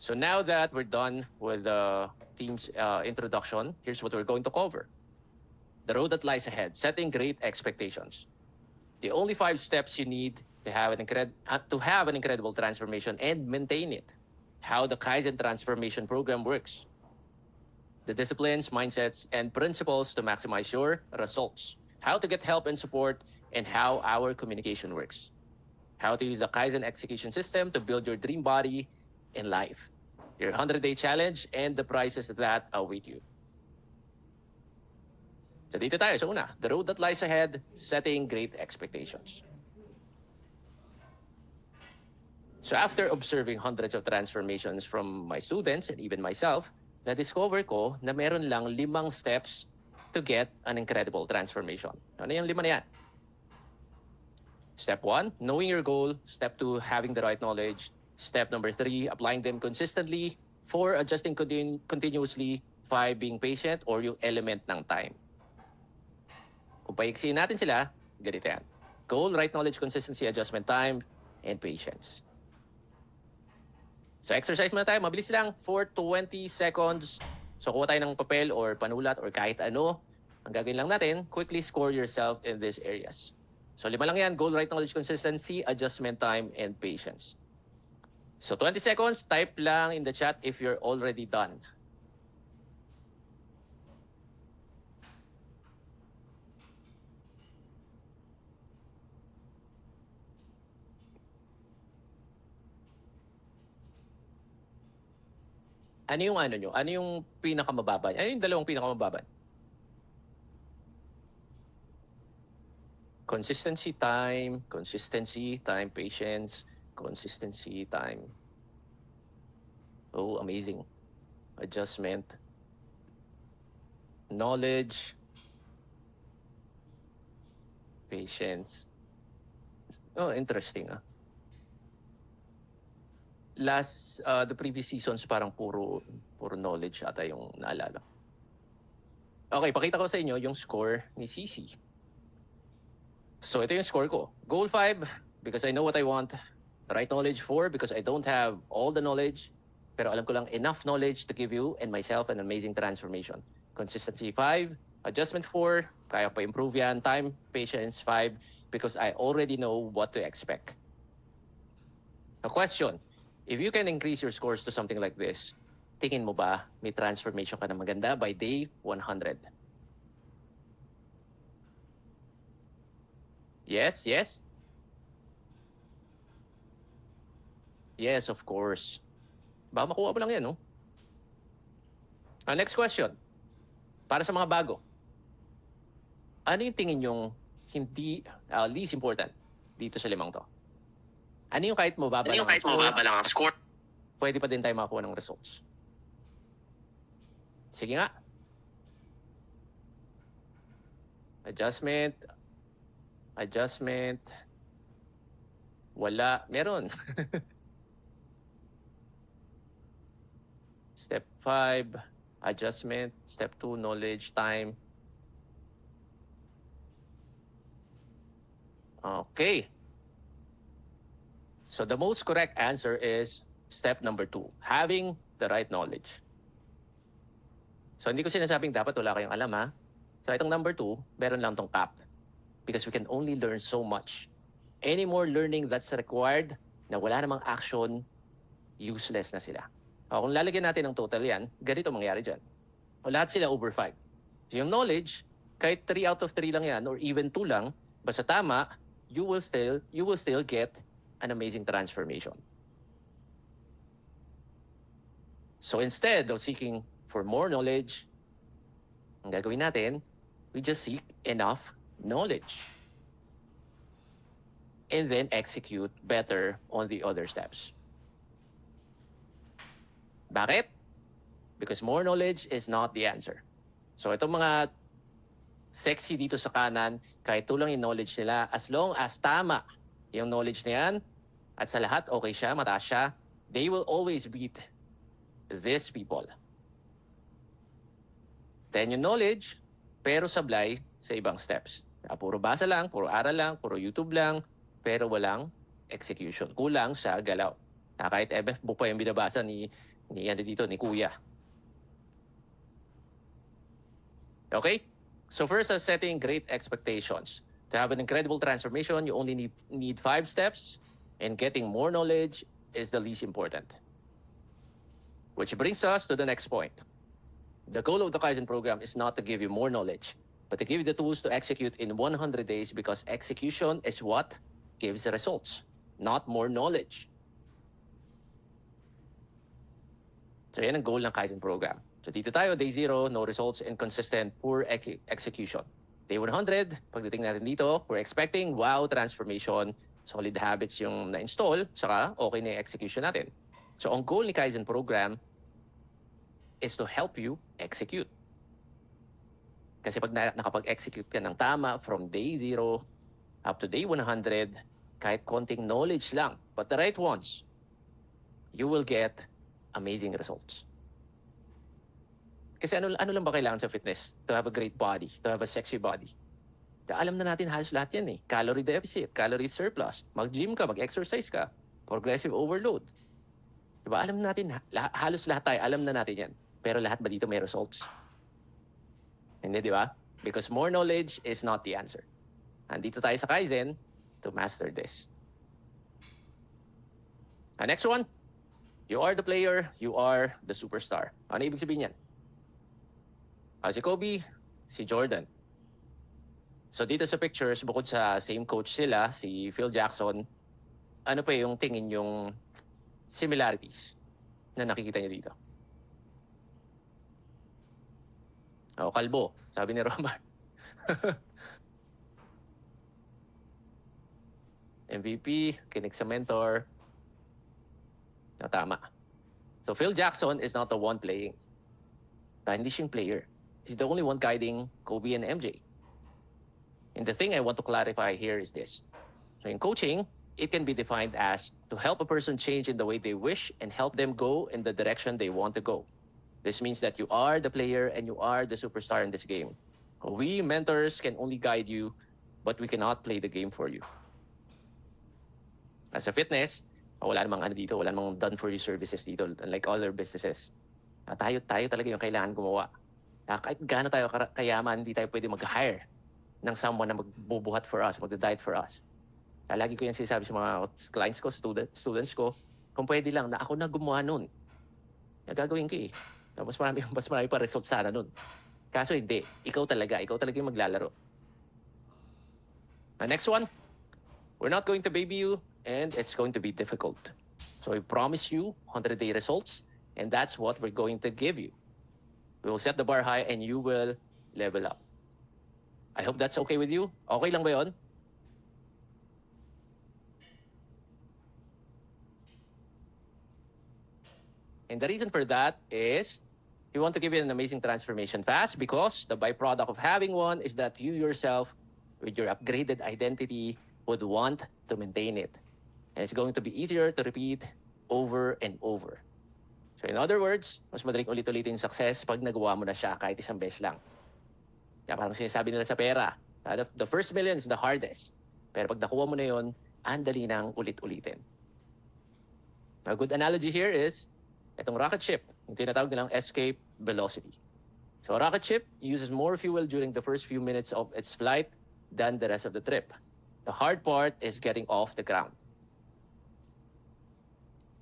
So now that we're done with the team's introduction, here's what we're going to cover. The road that lies ahead, setting great expectations. The only 5 steps you need to have an incredible transformation and maintain it. How the Kaizen transformation program works. The disciplines, mindsets, and principles to maximize your results. How to get help and support, and how our communication works. How to use the Kaizen execution system to build your dream body in life. Your 100-day challenge and the prizes that await you. So dito tayo sa una, the road that lies ahead, setting great expectations. So after observing hundreds of transformations from my students and even myself, na-discover ko na meron lang 5 steps to get an incredible transformation. Ano yung 5 na yan? Step 1, knowing your goal. Step 2, having the right knowledge. Step number 3, applying them consistently. 4, adjusting continuously. 5, being patient, or yung element ng time. Kung paiksiin natin sila, ganito yan. Goal, right knowledge, consistency, adjustment, time, and patience. So exercise muna tayo. Mabilis lang. For 20 seconds. So kuha tayo ng papel or panulat or kahit ano. Ang gagawin lang natin, quickly score yourself in these areas. So 5 lang yan. Goal, right knowledge, consistency, adjustment, time, and patience. So 20 seconds. Type lang in the chat if you're already done. Ano yung ano nyo? Ano yung pinakamababa? Ano yung 2 pinakamababa? Consistency, time, patience, consistency, time. Oh, amazing. Adjustment. Knowledge. Patience. Oh, interesting. The previous seasons parang puro knowledge ata yung naalala. Okay, pakita ko sa inyo yung score ni Cici. So ito yung score ko. Goal 5, because I know what I want. Right knowledge 4, because I don't have all the knowledge, pero alam ko lang enough knowledge to give you and myself an amazing transformation. Consistency 5, adjustment 4, kaya pa improve yan. Time, patience 5, because I already know what to expect. A question. If you can increase your scores to something like this, tingin mo ba may transformation ka na maganda by day 100? Yes, yes? Yes, of course. Baka makuha mo lang yan, no? Next question. Para sa mga bago. Ano yung tingin yung hindi, least important dito sa 5 to? Ano yung kahit mababa lang ang score, pwede pa din tayo makakuha ng results? Sige nga. Adjustment. Wala. Meron. Step 5, adjustment. Step 2, knowledge, time. Okay. So the most correct answer is step number 2, having the right knowledge. So hindi ko sinasabing dapat wala kayong alam, ha? So itong number 2, meron lang tong cap. Because we can only learn so much. Any more learning that's required na wala namang action, useless na sila. Kung lalagyan natin ng total yan, ganito mangyari dyan. O lahat sila over 5. So yung knowledge, kahit 3 out of 3 lang yan, or even 2 lang, basta tama, you will still get an amazing transformation. So instead of seeking for more knowledge, ang gagawin natin, we just seek enough knowledge. And then execute better on the other steps. Bakit? Because more knowledge is not the answer. So itong mga sexy dito sa kanan, kahit tulang yung knowledge nila, as long as tama yung knowledge na yan, at sa lahat okay siya, mataas siya, they will always beat these people. Then yung knowledge, pero sablay sa ibang steps. Puro basa lang, puro aral lang, puro YouTube lang, pero walang execution. Kulang sa galaw. Kahit FF book pa yung binabasa ni ni Kuya. Okay? So first, setting great expectations. To have an incredible transformation, you only need 5 steps, and getting more knowledge is the least important. Which brings us to the next point. The goal of the Kaizen program is not to give you more knowledge, but to give you the tools to execute in 100 days, because execution is what gives the results, not more knowledge. So yan ang goal ng Kaizen program. So dito tayo, day 0, no results and consistent poor execution. Day 100, pagdating natin dito, we're expecting wow transformation, solid habits yung na-install, saka okay na yung execution natin. So ang goal ni Kaizen program is to help you execute. Kasi pag nakapag-execute ka ng tama from day 0 up to day 100, kahit konting knowledge lang, but the right ones, you will get amazing results. Kasi ano lang ba kailangan sa fitness? To have a great body, to have a sexy body. Alam na natin halos lahat yan eh. Calorie deficit, calorie surplus, mag-gym ka, mag-exercise ka, progressive overload. Diba? Alam na natin, halos lahat tayo, alam na natin yan. Pero lahat ba dito may results? Hindi, di ba? Because more knowledge is not the answer. Andito tayo sa Kaizen to master this. Next one, you are the player, you are the superstar. Ano ibig sabihin yan? Si Kobe, si Jordan. So dito sa pictures, bukod sa same coach sila, si Phil Jackson, ano pa yung tingin yung similarities na nakikita niyo dito? Kalbo, sabi ni Romar. MVP, kinig sa mentor. Tama. So Phil Jackson is not the one playing. Hindi siyang player. He's the only one guiding Kobe and MJ. And the thing I want to clarify here is this. So in coaching, it can be defined as to help a person change in the way they wish and help them go in the direction they want to go. This means that you are the player and you are the superstar in this game. We mentors can only guide you, but we cannot play the game for you. As a fitness, wala namang dito, wala namang done-for-you services dito, unlike other businesses. Tayo talaga yung kailangan gumawa. Kahit gaano tayo kayaman, hindi tayo pwede mag-hire ng someone na magbubuhat for us, mag-diet for us. Lagi ko yan sinasabi sa mga clients ko, students ko, kung pwede lang na ako na gumawa nun. Gagawin ko eh. Mas marami pa results sana nun. Kaso hindi. Ikaw talaga yung maglalaro. Next one, we're not going to baby you, and it's going to be difficult. So we promise you 100-day results, and that's what we're going to give you. We will set the bar high, and you will level up. I hope that's okay with you. Okay lang ba yun? And the reason for that is we want to give you an amazing transformation fast, because the byproduct of having one is that you yourself, with your upgraded identity, would want to maintain it. And it's going to be easier to repeat over and over. So in other words, mas madaling ulit-ulitin yung success pag nagawa mo na siya kahit isang beses lang. Kaya parang sinasabi nila sa pera, the first million is the hardest. Pero pag nakuha mo na yun, ang dali nang ulit-ulitin. A good analogy here is itong rocket ship, yung tinatawag nilang escape velocity. So a rocket ship uses more fuel during the first few minutes of its flight than the rest of the trip. The hard part is getting off the ground.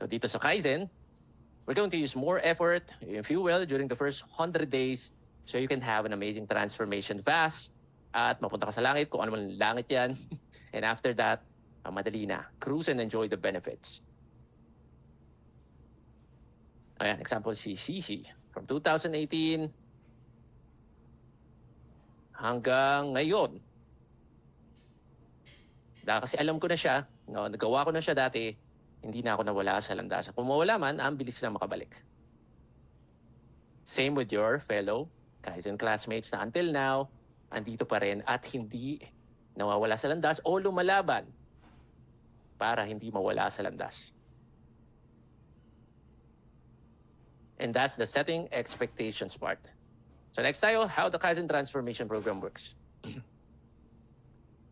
So dito sa Kaizen, we're going to use more effort in fuel during the first 100 days so you can have an amazing transformation fast at mapunta ka sa langit kung ano man langit yan. And after that, madali na. Cruise and enjoy the benefits. Ayan, example si Cici. From 2018 hanggang ngayon. Kasi alam ko na siya, nagawa ko na siya dati, hindi na ako nawala sa landasan. Kung mawala man, ang bilis na makabalik. Same with your fellow Kaizen classmates na until now, andito pa rin at hindi nawawala sa landas o lumalaban para hindi mawala sa landas. And that's the setting expectations part. So next tayo, how the Kaizen transformation program works.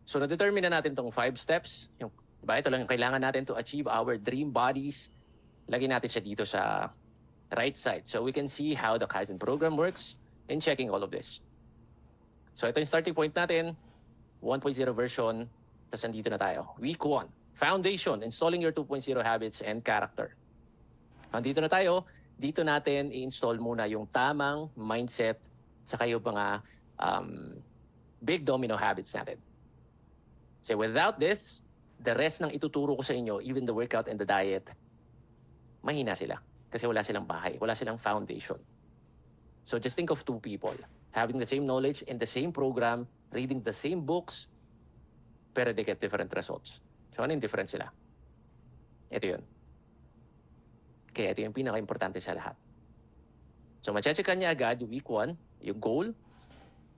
So na-determine na natin tong 5 steps. Diba? Ito lang yung kailangan natin to achieve our dream bodies. Lagyan natin siya dito sa right side. So we can see how the Kaizen program works in checking all of this. So ito yung starting point natin, 1.0 version, tapos nandito na tayo. Week 1, Foundation, installing your 2.0 habits and character. Nandito na tayo, dito natin i-install muna yung tamang mindset sa kayo mga big domino habits natin. So without this, the rest ng ituturo ko sa inyo, even the workout and the diet, mahina sila. Kasi wala silang bahay, wala silang foundation. So just think of two people having the same knowledge in the same program, reading the same books, pero they get different results. So ano yung difference sila? Ito yun. Kaya ito yung pinaka-importante sa lahat. So mache-checkan niya agad yung week 1, yung goal,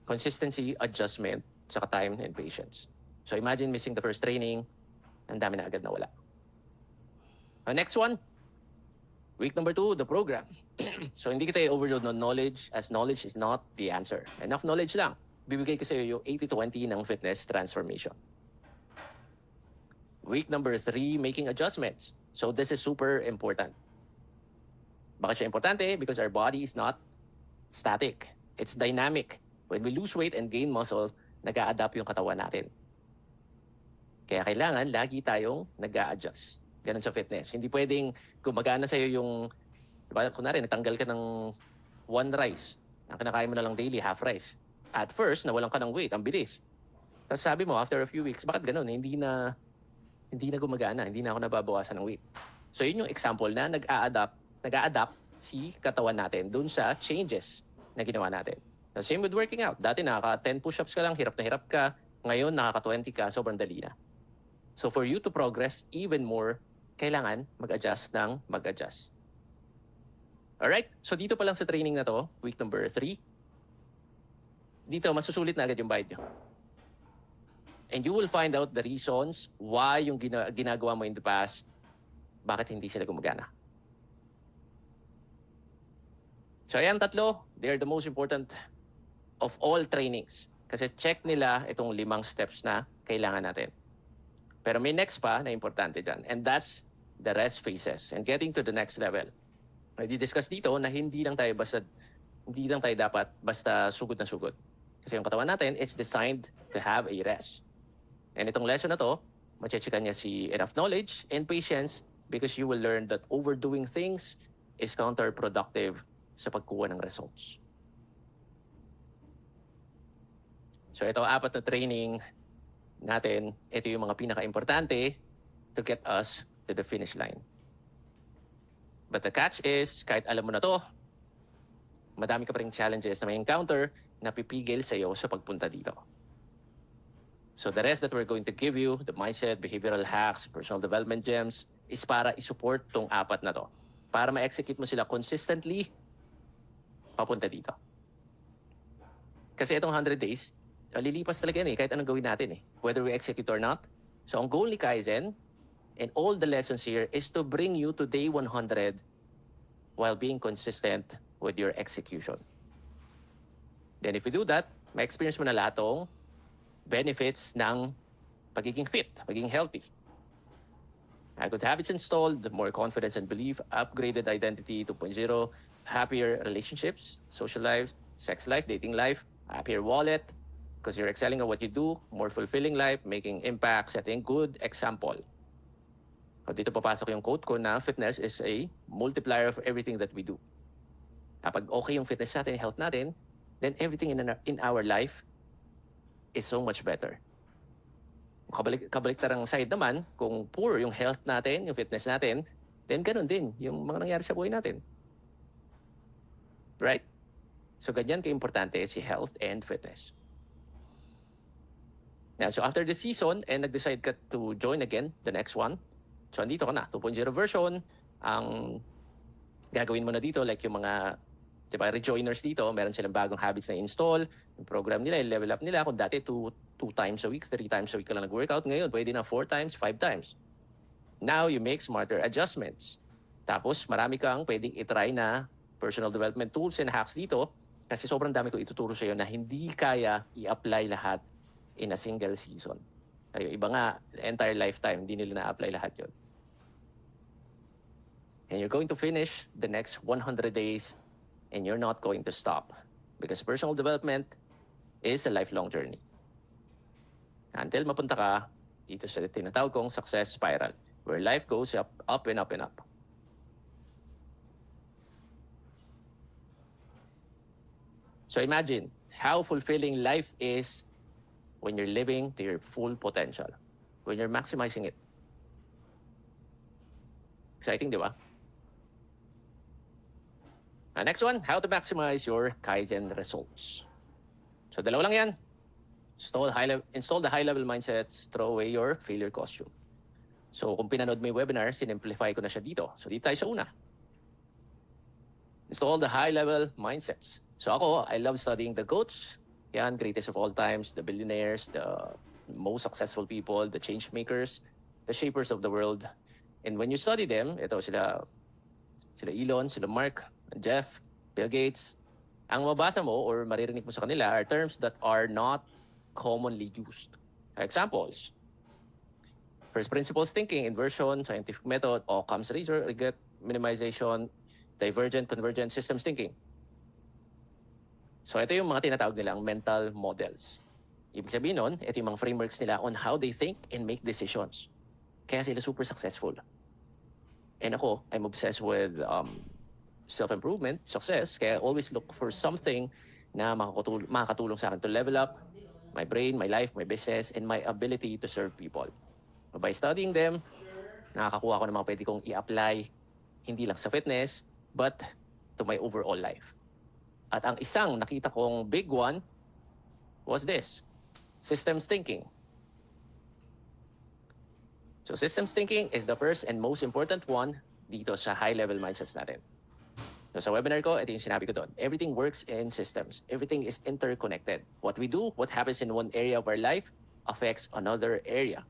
consistency, adjustment, saka time and patience. So imagine missing the first training, ang dami na agad na wala. Next one, week number 2, the program. So hindi kita i-overload ng knowledge as knowledge is not the answer. Enough knowledge lang. Bibigay ko sa iyo yung 80-20 ng fitness transformation. Week number 3, making adjustments. So this is super important. Bakit siya importante? Because our body is not static. It's dynamic. When we lose weight and gain muscle, nag-a-adapt yung katawan natin. Kaya kailangan lagi tayong nag-a-adjust. Ganun sa fitness. Hindi pwedeng gumagana sa'yo yung, diba, kunwari, natanggal ka ng 1 rice. Ang kinakain mo na lang daily, half rice. At first, nawalan ka ng weight. Ang bilis. Tapos sabi mo, after a few weeks, bakit ganun? Hindi na gumagana. Hindi na ako nababawasan ng weight. So yun yung example na nag-a-adapt si katawan natin dun sa changes na ginawa natin. The same with working out. Dati nakaka-10 push-ups ka lang, hirap na hirap ka. Ngayon, nakaka-20 ka, sobrang dali na. So for you to progress even more, kailangan mag-adjust ng mag-adjust. Alright? So dito pa lang sa training na to, week number 3, dito masusulit na agad yung bayad nyo. And you will find out the reasons why yung ginagawa mo in the past, bakit hindi sila gumagana. So ayan, tatlo, they're the most important of all trainings. Kasi check nila itong 5 steps na kailangan natin. Pero may next pa na importante dyan. And that's the rest phases and getting to the next level. Nadi-discuss dito na hindi lang tayo dapat basta sugod na sugod. Kasi yung katawan natin, it's designed to have a rest. And itong lesson na to, mache-checkan niya si enough knowledge and patience because you will learn that overdoing things is counterproductive sa pagkuha ng results. So ito, 4 na training natin. Ito yung mga pinaka-importante to get us to the finish line. But the catch is, kahit alam mo na to, madami ka pa ring challenges na may encounter na pipigil sa iyo sa pagpunta dito. So the rest that we're going to give you, the mindset, behavioral hacks, personal development gems, is para isupport tong 4 na to. Para ma-execute mo sila consistently, papunta dito. Kasi itong 100 days, lilipas talaga yan kahit anong gawin natin whether we execute or not. So ang goal ni Kaizen and all the lessons here is to bring you to day 100 while being consistent with your execution. Then if you do that, ma-experience mo na lahat tong benefits ng pagiging fit, pagiging healthy. Good habits installed, more confidence and belief, upgraded identity 2.0, happier relationships, social life, sex life, dating life, happier wallet, because you're excelling at what you do, more fulfilling life, making impact, setting good example. So dito papasok yung quote ko na fitness is a multiplier of everything that we do. Kapag okay yung fitness natin, health natin, then everything in our life is so much better. Kabaliktarang side naman, kung poor yung health natin, yung fitness natin, then ganun din yung mga nangyari sa buhay natin. Right? So ganyan ka-importante si health and fitness. Now, so after the season, and nag-decide ka to join again, the next one, so andito ka na, 2.0 version, ang gagawin mo na dito, like yung mga, diba, rejoiners dito, meron silang bagong habits na install, yung program nila, yung level up nila, kung dati 2 times a week, 3 times a week ka lang nag-workout, ngayon, pwede na 4 times, 5 times. Now, you make smarter adjustments. Tapos, marami kang pwedeng itry na personal development tools and hacks dito, kasi sobrang dami ko ituturo sa iyo na hindi kaya i-apply lahat in a single season. Ay, iba nga, entire lifetime, hindi nila na-apply lahat yon. And you're going to finish the next 100 days and you're not going to stop because personal development is a lifelong journey. Until mapunta ka dito sa tinatawag kong success spiral where life goes up, up and up and up. So imagine how fulfilling life is when you're living to your full potential, when you're maximizing it. Exciting, di ba? Next one, how to maximize your Kaizen results. So dalawa lang yan. Install the high-level mindsets, throw away your failure costume. So kung pinanood mo yung webinar, sinimplify ko na siya dito. So dito tayo sa una. Install the high-level mindsets. So ako, I love studying the GOATs. Yan, greatest of all times, the billionaires, the most successful people, the change makers, the shapers of the world. And when you study them, ito sila Elon, sila Mark, Jeff, Bill Gates. Ang mabasa mo or maririnig mo sa kanila are terms that are not commonly used. Examples: first principles thinking, inversion, scientific method, Occam's razor, regret minimization, divergent, convergent systems thinking. So ito yung mga tinatawag nilang mental models. Ibig sabihin nun, ito yung mga frameworks nila on how they think and make decisions. Kaya sila super successful. And ako, I'm obsessed with self-improvement, success. Kaya I always look for something na makakatulong sa akin to level up my brain, my life, my business, and my ability to serve people. By studying them, nakakakuha ko ng mga pwede kong i-apply, hindi lang sa fitness, but to my overall life. At ang isang nakita kong big one was this, systems thinking. So systems thinking is the first and most important one dito sa high-level mindsets natin. So sa webinar ko, ito yung sinabi ko doon. Everything works in systems. Everything is interconnected. What we do, what happens in one area of our life affects another area.